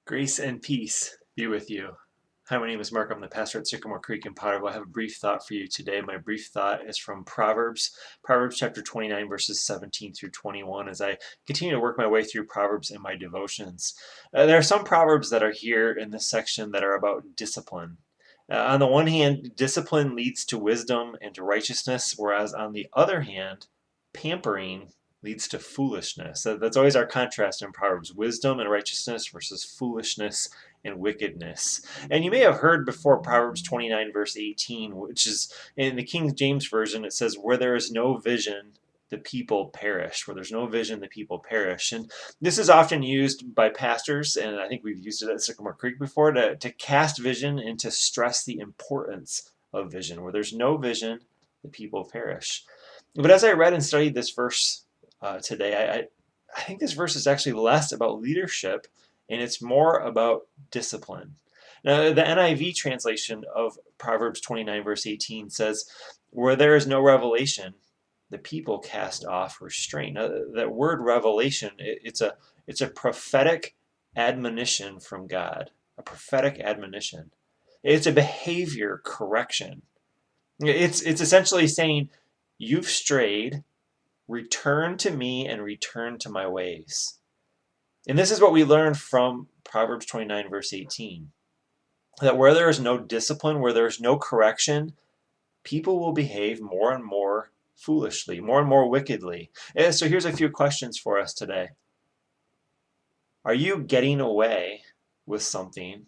Grace and peace be with you. Hi, my name is Mark. I'm the pastor at Sycamore Creek in Potterville. I have a brief thought for you today. My brief thought is from Proverbs chapter 29, verses 17 through 21, as I continue to work my way through Proverbs in my devotions. There are some Proverbs that are here in this section that are about discipline. On the one hand, discipline leads to wisdom and to righteousness, whereas on the other hand, pampering leads to foolishness. That's always our contrast in Proverbs: wisdom and righteousness versus foolishness and wickedness. And you may have heard before Proverbs 29, verse 18, which is in the King James Version, it says, "Where there is no vision, the people perish." Where there's no vision, the people perish. And this is often used by pastors, and I think we've used it at Sycamore Creek before, to cast vision and to stress the importance of vision. Where there's no vision, the people perish. But as I read and studied this verse today, I think this verse is actually less about leadership and it's more about discipline. Now, the NIV translation of Proverbs 29, verse 18 says, "Where there is no revelation, the people cast off restraint." Now, that word revelation, it's a prophetic admonition from God, a prophetic admonition. It's a behavior correction. It's essentially saying, "You've strayed. Return to me and return to my ways." And this is what we learn from Proverbs 29, verse 18. That where there is no discipline, where there is no correction, people will behave more and more foolishly, more and more wickedly. And so here's a few questions for us today. Are you getting away with something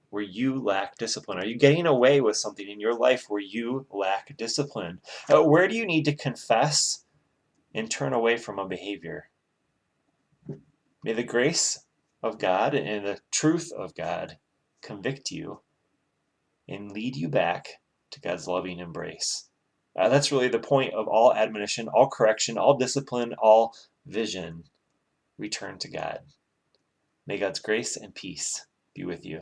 where you lack discipline? Are you getting away with something in your life where you lack discipline? Where do you need to confess and turn away from a behavior? May the grace of God and the truth of God convict you and lead you back to God's loving embrace. That's really the point of all admonition, all correction, all discipline, all vision. Return to God. May God's grace and peace be with you.